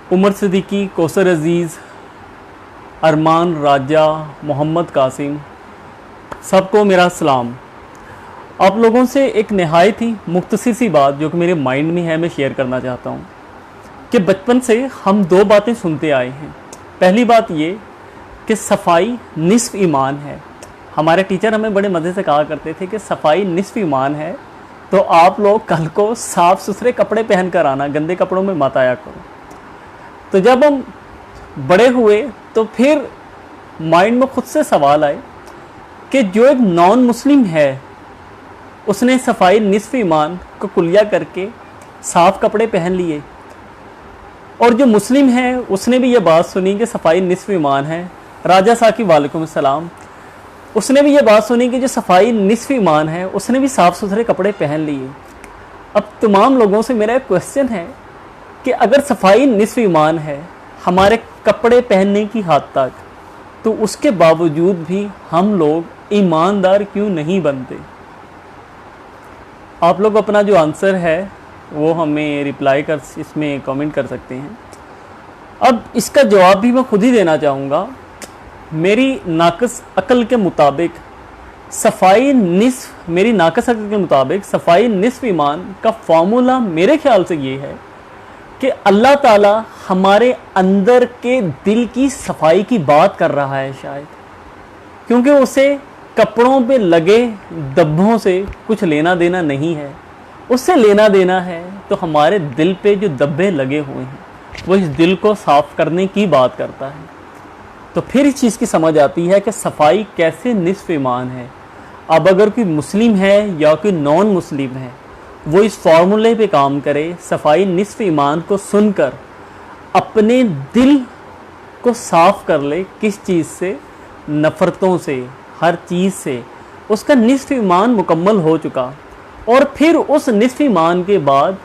उमर सिद्दीकी, कौसर अज़ीज़, अरमान राजा, मोहम्मद कासिम, सबको मेरा सलाम। आप लोगों से एक नहायत ही मुख्तसर सी बात जो कि मेरे माइंड में है मैं शेयर करना चाहता हूँ कि बचपन से हम दो बातें सुनते आए हैं। पहली बात ये कि सफाई निस्फ ईमान है। हमारे टीचर हमें बड़े मज़े से कहा करते थे कि सफाई निस्फ ईमान है, तो आप लोग कल को साफ़ सुथरे कपड़े पहन कर आना, गंदे कपड़ों में मत आया करो। तो जब हम बड़े हुए तो फिर माइंड में खुद से सवाल आए कि जो एक नॉन मुस्लिम है उसने सफाई निस्फ ईमान को कुलिया करके साफ़ कपड़े पहन लिए, और जो मुस्लिम है उसने भी ये बात सुनी कि सफाई निस्फ ईमान है। राजा साकिब वालेकुम सलाम, उसने भी ये बात सुनी कि जो सफाई निस्फ ईमान है उसने भी साफ़ सुथरे कपड़े पहन लिए। अब तमाम लोगों से मेरा एक क्वेश्चन है कि अगर सफाई निस्फ ईमान है हमारे कपड़े पहनने की हद तक, तो उसके बावजूद भी हम लोग ईमानदार क्यों नहीं बनते? आप लोग अपना जो आंसर है वो हमें रिप्लाई कर, इसमें कमेंट कर सकते हैं। अब इसका जवाब भी मैं खुद ही देना चाहूँगा। मेरी नाकस अकल के मुताबिक मेरी नाकस अकल के मुताबिक सफाई निस्फ ईमान का फार्मूला मेरे ख्याल से ये है कि अल्लाह ताला हमारे अंदर के दिल की सफाई की बात कर रहा है शायद, क्योंकि उसे कपड़ों पे लगे धब्बों से कुछ लेना देना नहीं है। उससे लेना देना है तो हमारे दिल पे जो धब्बे लगे हुए हैं वो इस दिल को साफ़ करने की बात करता है। तो फिर इस चीज़ की समझ आती है कि सफाई कैसे निस्फ ईमान है। अब अगर कोई मुस्लिम है या कोई नॉन मुस्लिम है वो इस फार्मूले पे काम करे, सफाई निस्फ ईमान को सुनकर अपने दिल को साफ़ कर ले। किस चीज़ से? नफ़रतों से, हर चीज़ से उसका निस्फ ईमान मुकम्मल हो चुका, और फिर उस निस्फ ईमान के बाद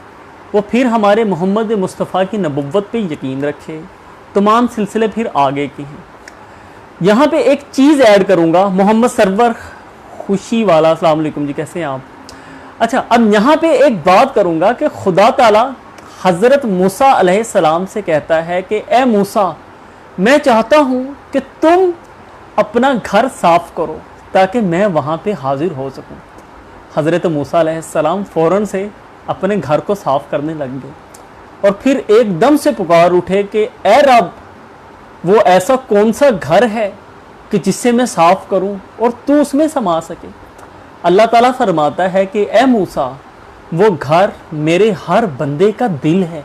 वो फिर हमारे मोहम्मद मुस्तफ़ा की नबुव्वत पे यकीन रखे। तमाम सिलसिले फिर आगे के हैं। यहाँ पे एक चीज़ ऐड करूँगा। मोहम्मद सरवर खुशी वाला, अस्सलाम वालेकुम जी, कैसे हैं आप? अच्छा, अब यहाँ पे एक बात करूँगा कि खुदा ताला हज़रत मूसा अलैहिस्सलाम से कहता है कि ए मूसा, मैं चाहता हूँ कि तुम अपना घर साफ़ करो ताकि मैं वहाँ पे हाजिर हो सकूँ। हज़रत मूसा अलैहिस्सलाम फ़ौरन से अपने घर को साफ़ करने लग गए, और फिर एकदम से पुकार उठे कि ए रब, वो ऐसा कौन सा घर है कि जिससे मैं साफ़ करूं और तू उसमें समा सके? अल्लाह ताला फरमाता है कि ए मूसा, वो घर मेरे हर बंदे का दिल है।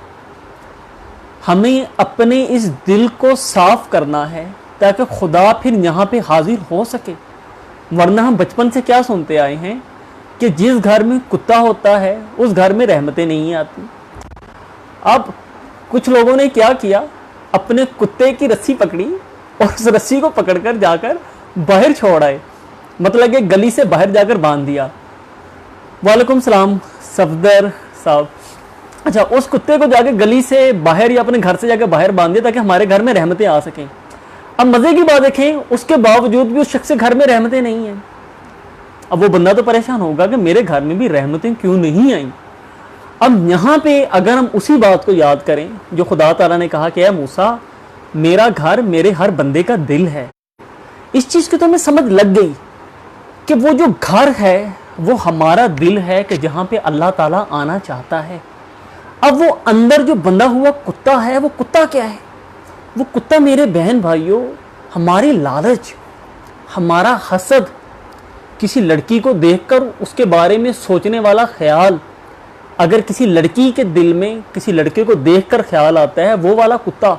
हमें अपने इस दिल को साफ़ करना है ताकि खुदा फिर यहाँ पे हाजिर हो सके। वरना हम बचपन से क्या सुनते आए हैं कि जिस घर में कुत्ता होता है उस घर में रहमतें नहीं आती। अब कुछ लोगों ने क्या किया, अपने कुत्ते की रस्सी पकड़ी और उस रस्सी को पकड़कर जाकर बाहर छोड़ आए, मतलब कि गली से बाहर जाकर बांध दिया। वालेकुम सलाम सफदर साहब। अच्छा, उस कुत्ते को जाकर गली से बाहर या अपने घर से जाकर बाहर बांध दिया ताकि हमारे घर में रहमतें आ सकें। अब मज़े की बात देखें, उसके बावजूद भी उस शख्स के घर में रहमतें नहीं हैं। अब वो बंदा तो परेशान होगा कि मेरे घर में भी रहमतें क्यों नहीं आई। अब यहाँ पे अगर हम उसी बात को याद करें जो खुदा ताला ने कहा कि ऐ मूसा, मेरा घर मेरे हर बंदे का दिल है, इस चीज़ की तो हमें समझ लग गई कि वो जो घर है वो हमारा दिल है कि जहाँ पे अल्लाह ताला आना चाहता है। अब वो अंदर जो बंधा हुआ कुत्ता है, वो कुत्ता क्या है? वो कुत्ता मेरे बहन भाइयों हमारी लालच, हमारा हसद, किसी लड़की को देखकर उसके बारे में सोचने वाला ख्याल। अगर किसी लड़की के दिल में किसी लड़के को देखकर ख्याल आता है, वो वाला कुत्ता।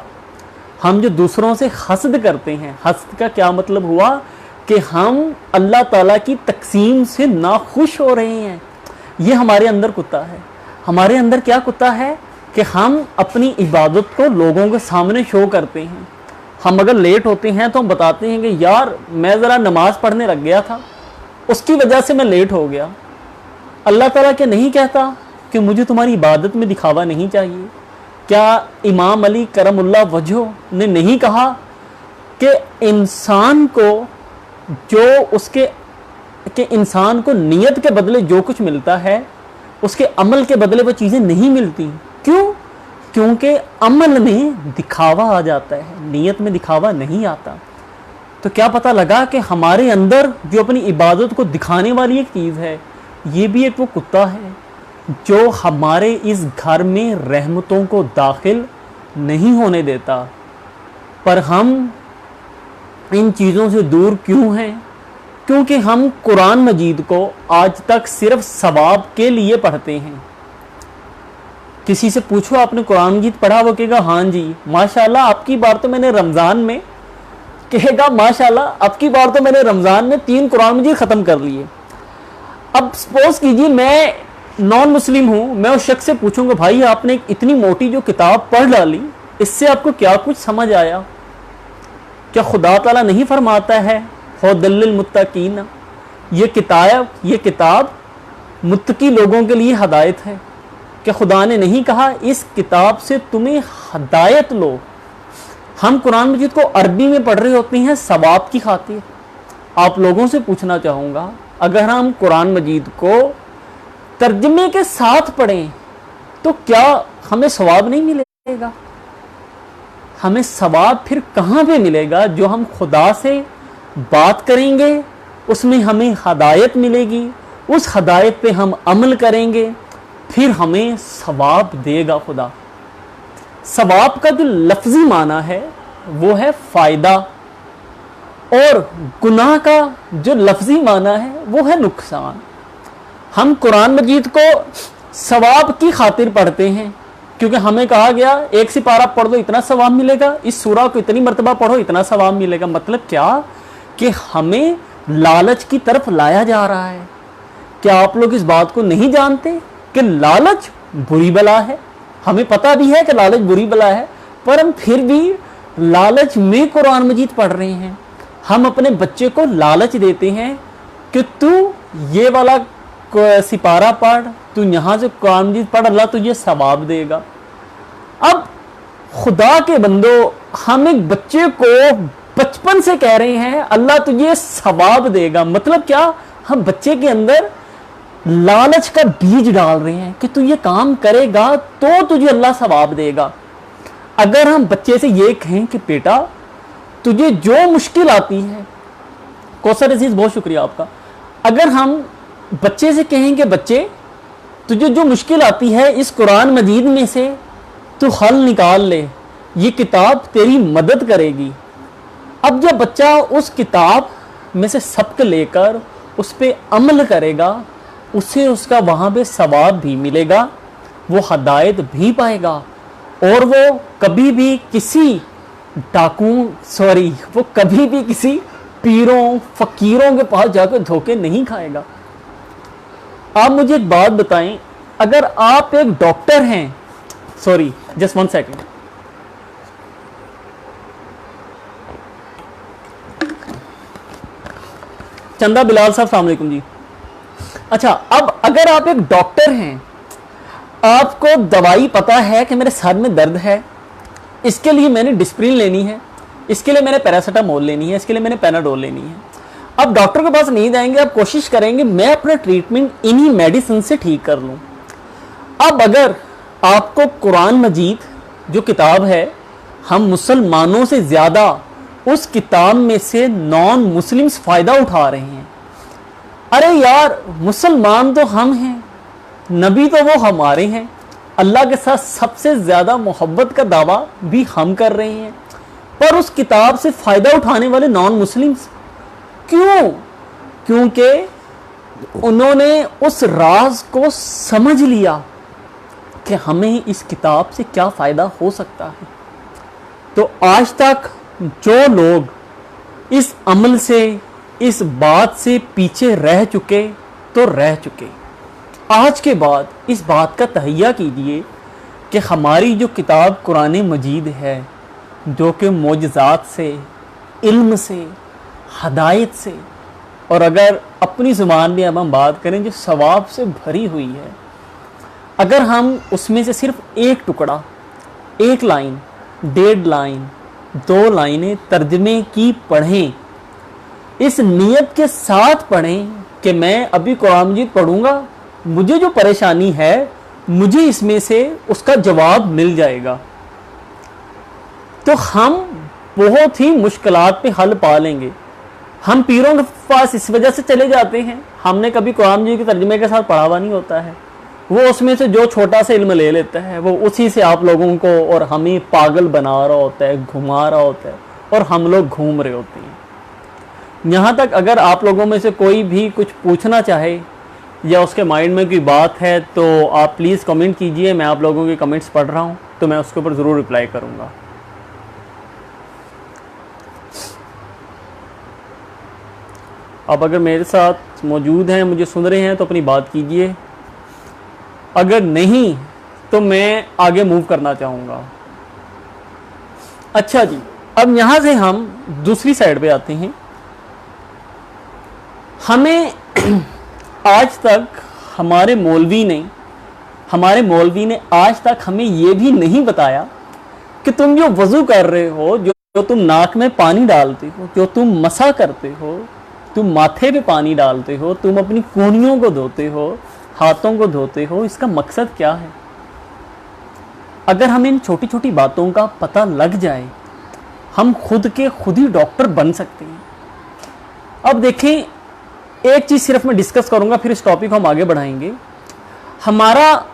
हम जो दूसरों से हसद करते हैं, हसद का क्या मतलब हुआ कि हम अल्लाह ताला की तकसीम से नाखुश हो रहे हैं। ये हमारे अंदर कुत्ता है। हमारे अंदर क्या कुत्ता है कि हम अपनी इबादत को लोगों के सामने शो करते हैं। हम अगर लेट होते हैं तो हम बताते हैं कि यार मैं ज़रा नमाज़ पढ़ने लग गया था, उसकी वजह से मैं लेट हो गया। अल्लाह ताला क्या नहीं कहता कि मुझे तुम्हारी इबादत में दिखावा नहीं चाहिए? क्या इमाम अली करमुल्लाह वजहो ने नहीं कहा कि इंसान को जो उसके कि इंसान को नियत के बदले जो कुछ मिलता है उसके अमल के बदले वो चीज़ें नहीं मिलती? क्यों? क्योंकि अमल में दिखावा आ जाता है, नीयत में दिखावा नहीं आता। तो क्या पता लगा कि हमारे अंदर जो अपनी इबादत को दिखाने वाली एक चीज़ है, ये भी एक वो कुत्ता है जो हमारे इस घर में रहमतों को दाखिल नहीं होने देता। पर हम इन चीज़ों से दूर क्यों हैं? क्योंकि हम कुरान मजीद को आज तक सिर्फ सवाब के लिए पढ़ते हैं। किसी से पूछो आपने कुरान मजीद पढ़ा, वो कहेगा हाँ जी माशाल्लाह, आपकी बार तो मैंने रमज़ान में, कहेगा माशाल्लाह आपकी बार तो मैंने रमज़ान में 3 कुरान मजीद ख़त्म कर लिए। अब सपोज कीजिए मैं नॉन मुस्लिम हूँ, मैं उस शख्स से पूछूंगा भाई आपने इतनी मोटी जो किताब पढ़ डाली, इससे आपको क्या कुछ समझ आया? क्या खुदा ताला नहीं फरमाता है हुदल्लिल मुत्तकीन, ये किताब मुत्तकी लोगों के लिए हदायत है? क्या खुदा ने नहीं कहा इस किताब से तुम्हें हदायत लो? हम कुरान मजीद को अरबी में पढ़ रहे होते हैं सवाब की खातिर। आप लोगों से पूछना चाहूँगा, अगर हम कुरान मजीद को तर्जमे के साथ पढ़ें तो क्या हमें सवाब नहीं मिलेगा? हमें सवाब फिर कहाँ पे मिलेगा? जो हम खुदा से बात करेंगे उसमें हमें हदायत मिलेगी, उस हदायत पे हम अमल करेंगे, फिर हमें सवाब देगा खुदा। सवाब का जो लफ्जी माना है वो है फ़ायदा, और गुनाह का जो लफ्जी माना है वो है नुकसान। हम कुरान मजीद को सवाब की खातिर पढ़ते हैं क्योंकि हमें कहा गया एक सिपारा पढ़ दो इतना सवाब मिलेगा, इस सूरा को इतनी मरतबा पढ़ो इतना सवाब मिलेगा। मतलब क्या कि हमें लालच की तरफ लाया जा रहा है। क्या आप लोग इस बात को नहीं जानते कि लालच बुरी बला है? हमें पता भी है कि लालच बुरी बला है, पर हम फिर भी लालच में कुरान मजीद पढ़ रहे हैं। हम अपने बच्चे को लालच देते हैं कि तू ये वाला सिपारा पढ़, तू यहाँ से कुरान मजीद पढ़, अल्लाह तुझे सवाब देगा। अब खुदा के बंदो, हम एक बच्चे को बचपन से कह रहे हैं अल्लाह तुझे सवाब देगा। मतलब क्या? हम बच्चे के अंदर लालच का बीज डाल रहे हैं कि तू ये काम करेगा तो तुझे अल्लाह सवाब देगा। अगर हम बच्चे से ये कहें कि बेटा तुझे जो मुश्किल आती है, कौसर अजीज बहुत शुक्रिया आपका, अगर हम बच्चे से कहें कि बच्चे तुझे जो मुश्किल आती है इस कुरान मजीद में से तू हल निकाल ले, ये किताब तेरी मदद करेगी। अब जब बच्चा उस किताब में से सबक लेकर उस पर अमल करेगा, उसे उसका वहाँ पे सवाब भी मिलेगा, वो हदायत भी पाएगा, और वो कभी भी किसी वो कभी भी किसी पीरों फकीरों के पास जाकर धोखे नहीं खाएगा। आप मुझे एक बात बताएं, अगर आप एक डॉक्टर हैं, जस्ट 1 सेकेंड, चंदा बिलाल साहब अस्सलाम वालेकुम जी। अच्छा, अब अगर आप एक डॉक्टर हैं, आपको दवाई पता है कि मेरे सर में दर्द है, इसके लिए मैंने डिस्प्रिन लेनी है, इसके लिए मैंने पैरासीटामोल लेनी है, इसके लिए मैंने पैनाडोल लेनी है। अब डॉक्टर के पास नहीं जाएंगे, आप कोशिश करेंगे मैं अपना ट्रीटमेंट इन्हीं मेडिसिन से ठीक कर लूँ। अब अगर आपको कुरान मजीद जो किताब है, हम मुसलमानों से ज़्यादा उस किताब में से नॉन मुस्लिम्स फ़ायदा उठा रहे हैं। अरे यार, मुसलमान तो हम हैं, नबी तो वो हमारे हैं, अल्लाह के साथ सबसे ज़्यादा मोहब्बत का दावा भी हम कर रहे हैं, पर उस किताब से फ़ायदा उठाने वाले नॉन मुस्लिम्स क्यों? क्योंकि उन्होंने उस राज को समझ लिया कि हमें इस किताब से क्या फ़ायदा हो सकता है। तो आज तक जो लोग इस अमल से, इस बात से पीछे रह चुके तो रह चुके, आज के बाद इस बात का तहैया कीजिए कि हमारी जो किताब कुरान मजीद है, जो कि मोजज़ात से, इल्म से, हदायत से, और अगर अपनी ज़ुबान में अब हम बात करें जो सवाब से भरी हुई है, अगर हम उसमें से सिर्फ एक टुकड़ा, एक लाइन, 1.5 लाइन, 2 लाइनें तर्जमे की पढ़ें, इस नियत के साथ पढ़ें कि मैं अभी कुरान मजीद पढ़ूंगा, मुझे जो परेशानी है मुझे इसमें से उसका जवाब मिल जाएगा, तो हम बहुत ही मुश्किलात पे हल पा लेंगे। हम पीरों के पास इस वजह से चले जाते हैं, हमने कभी कुरान जी के तर्जुमे के साथ पढ़ा हुआ नहीं होता है, वो उसमें से जो छोटा सा इल्म ले लेता है, वो उसी से आप लोगों को और हमें पागल बना रहा होता है, घुमा रहा होता है, और हम लोग घूम रहे होते हैं। यहाँ तक अगर आप लोगों में से कोई भी कुछ पूछना चाहे या उसके माइंड में कोई बात है तो आप प्लीज़ कमेंट कीजिए, मैं आप लोगों के कमेंट्स पढ़ रहा हूँ तो मैं उसके ऊपर ज़रूर रिप्लाई करूँगा। आप अगर मेरे साथ मौजूद हैं, मुझे सुन रहे हैं तो अपनी बात कीजिए, अगर नहीं तो मैं आगे मूव करना चाहूँगा। अच्छा जी, अब यहाँ से हम दूसरी साइड पे आते हैं। हमें आज तक हमारे मौलवी ने आज तक हमें ये भी नहीं बताया कि तुम जो वज़ू कर रहे हो, जो तुम नाक में पानी डालते हो, जो तुम मसा करते हो, तुम माथे पे पानी डालते हो, तुम अपनी कूहनियों को धोते हो, हाथों को धोते हो, इसका मकसद क्या है? अगर हमें इन छोटी छोटी बातों का पता लग जाए, हम खुद के खुद ही डॉक्टर बन सकते हैं। अब देखें, एक चीज़ सिर्फ मैं डिस्कस करूंगा, फिर इस टॉपिक को हम आगे बढ़ाएंगे। हमारा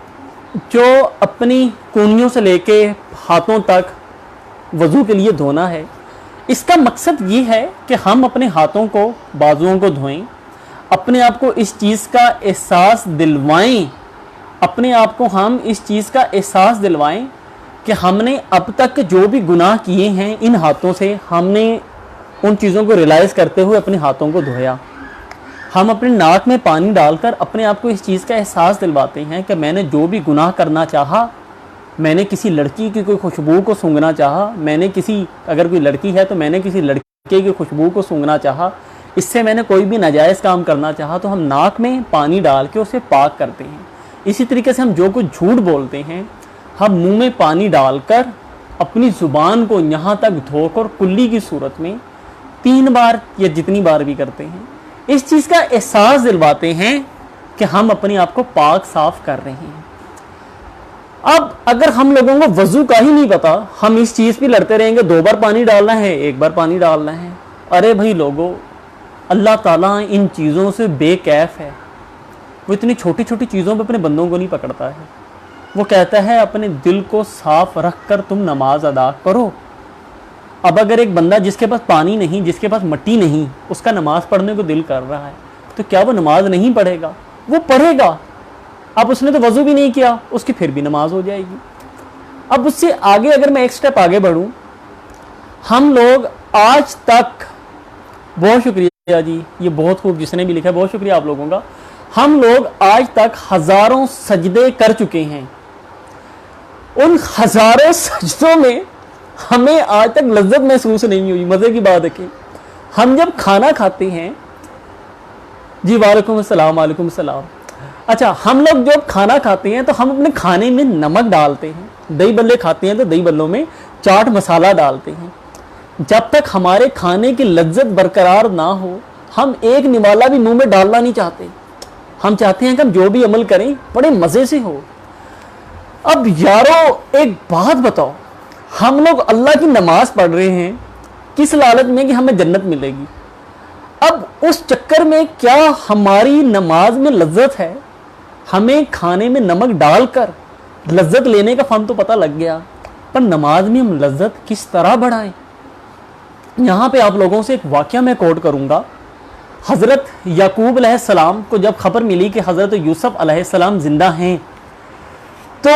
जो अपनी कूहनियों से लेके हाथों तक वज़ू के लिए धोना है, इसका मकसद ये है कि हम अपने हाथों को, बाजुओं को धोएं, अपने आप को इस चीज़ का एहसास दिलवाएं, अपने आप को हम इस चीज़ का एहसास दिलवाएं कि हमने अब तक जो भी गुनाह किए हैं इन हाथों से, हमने उन चीज़ों को रियलाइज़ करते हुए अपने हाथों को धोया। हम अपने नाक में पानी डालकर अपने आप को इस चीज़ का एहसास दिलवाते हैं कि मैंने जो भी गुनाह करना चाहा, मैंने किसी लड़की की कोई खुशबू को सूंघना चाहा, मैंने किसी, अगर कोई लड़की है तो मैंने किसी लड़के की खुशबू को सूंघना चाहा, इससे मैंने कोई भी नाजायज़ काम करना चाहा, तो हम नाक में पानी डाल के उसे पाक करते हैं। इसी तरीके से हम जो कुछ झूठ बोलते हैं, हम मुंह में पानी डालकर अपनी ज़ुबान को यहाँ तक धोकर कुल्ली की सूरत में 3 बार या जितनी बार भी करते हैं, इस चीज़ का एहसास दिलवाते हैं कि हम अपने आप को पाक साफ कर रहे हैं। अब अगर हम लोगों को वज़ू का ही नहीं पता, हम इस चीज़ पे लड़ते रहेंगे, 2 बार पानी डालना है, 1 बार पानी डालना है। अरे भाई लोगों, अल्लाह ताला इन चीज़ों से बेकैफ है। वो इतनी छोटी छोटी चीज़ों पे अपने बंदों को नहीं पकड़ता है। वो कहता है अपने दिल को साफ रख कर तुम नमाज अदा करो। अब अगर एक बंदा जिसके पास पानी नहीं, जिसके पास मिट्टी नहीं, उसका नमाज पढ़ने को दिल कर रहा है, तो क्या वो नमाज नहीं पढ़ेगा? वो पढ़ेगा। अब उसने तो वज़ू भी नहीं किया, उसकी फिर भी नमाज हो जाएगी। अब उससे आगे अगर मैं एक स्टेप आगे बढ़ूं, हम लोग आज तक, बहुत शुक्रिया जी, ये बहुत खूब जिसने भी लिखा है, बहुत शुक्रिया आप लोगों का। हम लोग आज तक हज़ारों सजदे कर चुके हैं। उन हज़ारों सजदों में हमें आज तक लज्जत महसूस नहीं हुई। मज़े की बात है कि हम जब खाना खाते हैं, जी वालेकुम अस्सलाम, वालेकुम अस्सलाम। अच्छा, हम लोग जब खाना खाते हैं तो हम अपने खाने में नमक डालते हैं, दही बल्ले खाते हैं तो दही बल्लों में चाट मसाला डालते हैं। जब तक हमारे खाने की लज्जत बरकरार ना हो, हम एक निवाला भी मुंह में डालना नहीं चाहते। हम चाहते हैं कि हम जो भी अमल करें बड़े मज़े से हो। अब यारो एक बात बताओ, हम लोग अल्लाह की नमाज पढ़ रहे हैं किस लालच में कि हमें जन्नत मिलेगी। अब उस चक्कर में क्या हमारी नमाज में लज्जत है? हमें खाने में नमक डालकर लज्जत लेने का फन तो पता लग गया, पर नमाज में हम लज्जत किस तरह बढ़ाएं? यहाँ पे आप लोगों से एक वाक़या मैं कोट करूँगा। हज़रत याकूब अलैहिस्सलाम को जब खबर मिली कि हज़रत यूसुफ अलैहिस्सलाम ज़िंदा हैं, तो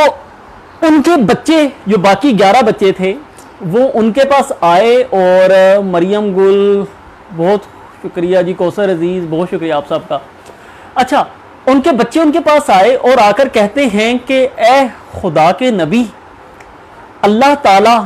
उनके बच्चे, जो बाकी 11 बच्चे थे, वो उनके पास आए और मरियम गुल, बहुत शुक्रिया जी, कौसर अजीज़, बहुत शुक्रिया आप सबका। अच्छा, उनके बच्चे उनके पास आए और आकर कहते हैं कि ए खुदा के नबी, अल्लाह ताला